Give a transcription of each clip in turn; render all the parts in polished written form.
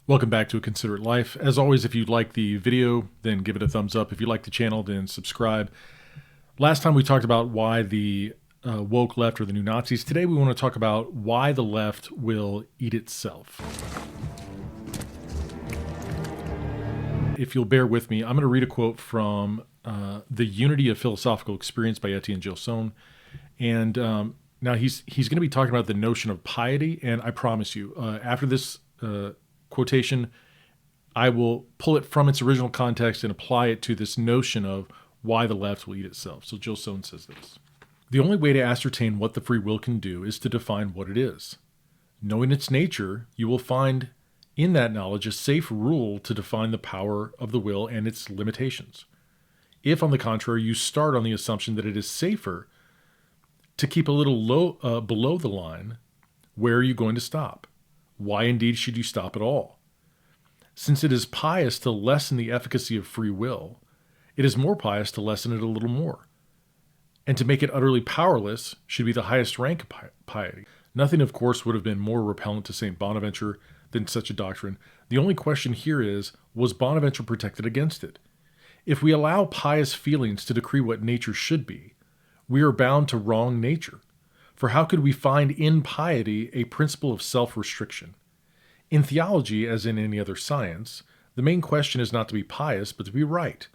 Welcome back to A Considerate Life. As always, if you like the video, then give it a thumbs up. If you like the channel, then subscribe. Last time we talked about why the woke left are the new Nazis. Today we want to talk about why the left will eat itself. If you'll bear with me, I'm going to read a quote from The Unity of Philosophical Experience by Etienne Gilson. And now he's going to be talking about the notion of piety. And I promise you, after this quotation, I will pull it from its original context and apply it to this notion of why the left will eat itself. So Gilson says this: the only way to ascertain what the free will can do is to define what it is. Knowing its nature, you will find in that knowledge a safe rule to define the power of the will and its limitations. If, on the contrary, you start on the assumption that it is safer to keep a little below the line, where are you going to stop? Why indeed should you stop at all? Since it is pious to lessen the efficacy of free will, it is more pious to lessen it a little more. And to make it utterly powerless should be the highest rank of piety. Nothing, of course, would have been more repellent to St. Bonaventure than such a doctrine. The only question here is, was Bonaventure protected against it? If we allow pious feelings to decree what nature should be, we are bound to wrong nature. For how could we find in piety a principle of self-restriction? In theology, as in any other science, the main question is not to be pious, but to be right.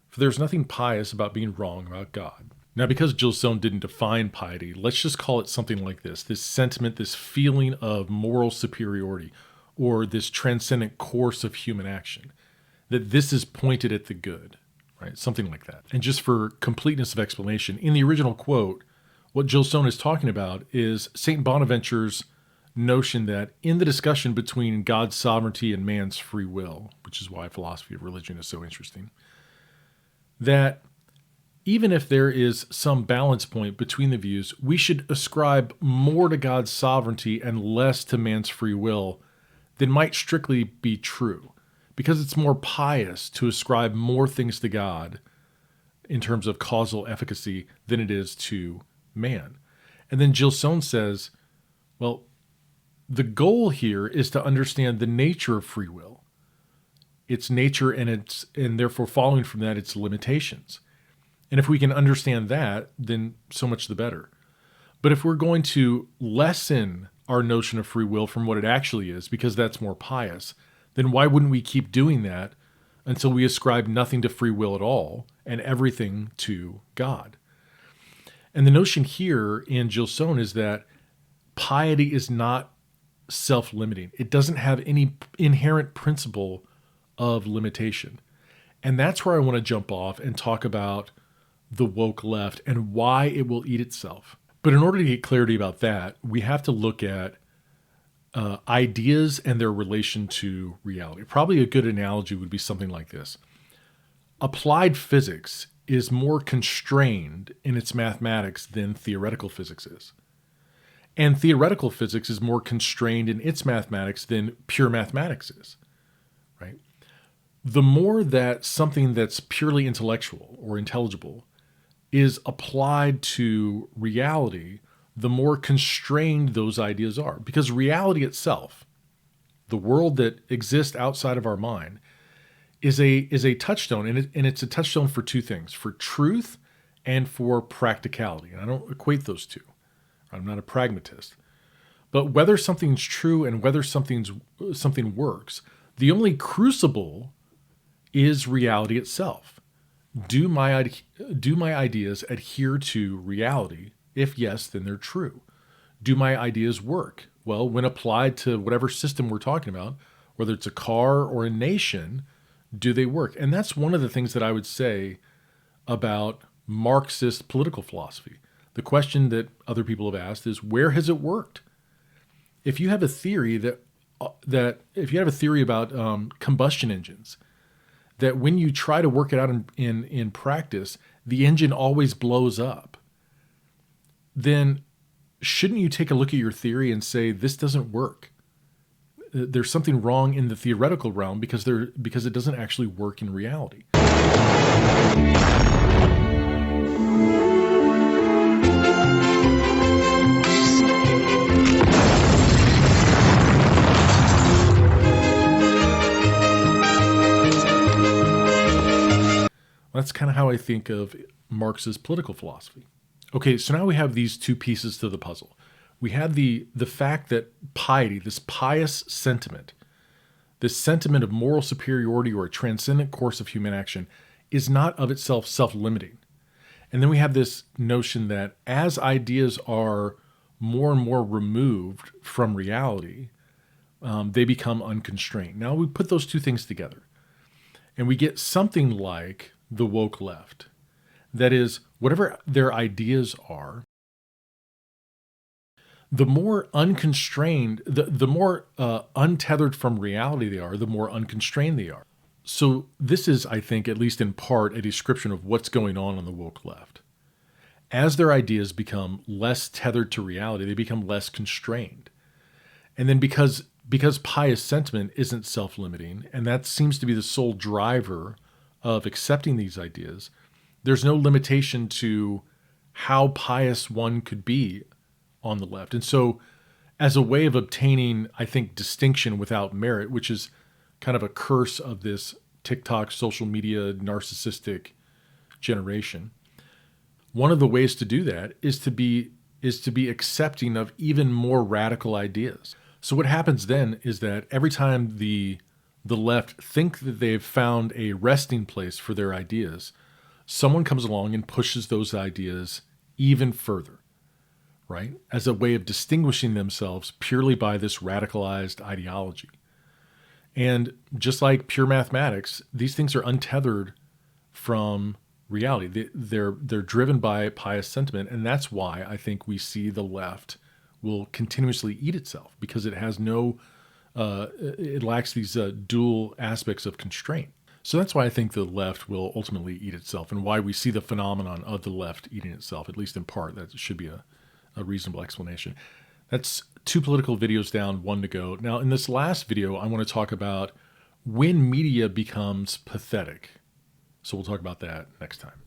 For there's nothing pious about being wrong about God. Now, because Gilson didn't define piety, let's just call it something like this sentiment, this feeling of moral superiority, or this transcendent course of human action, that this is pointed at the good, right? Something like that. And just for completeness of explanation, in the original quote, what Gilson is talking about is St. Bonaventure's notion that in the discussion between God's sovereignty and man's free will, which is why philosophy of religion is so interesting, that even if there is some balance point between the views, we should ascribe more to God's sovereignty and less to man's free will than might strictly be true, because it's more pious to ascribe more things to God in terms of causal efficacy than it is to man. And then Gilson says, well, the goal here is to understand the nature of free will, its nature and therefore following from that, its limitations. And if we can understand that, then so much the better. But if we're going to lessen our notion of free will from what it actually is, because that's more pious, then why wouldn't we keep doing that until we ascribe nothing to free will at all and everything to God? And the notion here in Gilson is that piety is not self-limiting. It doesn't have any inherent principle of limitation. And that's where I want to jump off and talk about the woke left and why it will eat itself. But in order to get clarity about that, we have to look at ideas and their relation to reality. Probably a good analogy would be something like this. Applied physics is more constrained in its mathematics than theoretical physics is. And theoretical physics is more constrained in its mathematics than pure mathematics is, right? The more that something that's purely intellectual or intelligible is applied to reality, the more constrained those ideas are. Because reality itself, the world that exists outside of our mind, is a touchstone, and it's a touchstone for two things: for truth and for practicality. And I don't equate those two. I'm not a pragmatist. But whether something's true and whether something works, the only crucible is reality itself. Do my ideas adhere to reality? If yes, then they're true. Do my ideas work? Well, when applied to whatever system we're talking about, whether it's a car or a nation, do they work? And that's one of the things that I would say about Marxist political philosophy. The question that other people have asked is, where has it worked? If you have a theory about combustion engines, that when you try to work it out in practice, the engine always blows up, then shouldn't you take a look at your theory and say, this doesn't work? There's something wrong in the theoretical realm because it doesn't actually work in reality. kind of how I think of Marx's political philosophy. Okay, so now we have these two pieces to the puzzle. We have the fact that piety, this pious sentiment, this sentiment of moral superiority or a transcendent course of human action, is not of itself self-limiting. And then we have this notion that as ideas are more and more removed from reality, they become unconstrained. Now we put those two things together, and we get something like the woke left. That is, whatever their ideas are, the more unconstrained, the more untethered from reality they are, the more unconstrained they are. So this is, I think, at least in part, a description of what's going on the woke left. As their ideas become less tethered to reality, they become less constrained. And then because pious sentiment isn't self-limiting, and that seems to be the sole driver of accepting these ideas, there's no limitation to how pious one could be on the left. And so as a way of obtaining, I think, distinction without merit, which is kind of a curse of this TikTok, social media, narcissistic generation, one of the ways to do that is to be accepting of even more radical ideas. So what happens then is that every time the left think that they've found a resting place for their ideas, someone comes along and pushes those ideas even further, right? As a way of distinguishing themselves purely by this radicalized ideology. And just like pure mathematics, these things are untethered from reality. They're driven by pious sentiment, and that's why I think we see the left will continuously eat itself, because it has it lacks these dual aspects of constraint. So that's why I think the left will ultimately eat itself, and why we see the phenomenon of the left eating itself, at least in part. That should be a reasonable explanation. That's 2 political videos down, 1 to go. Now, in this last video, I want to talk about when media becomes pathetic. So we'll talk about that next time.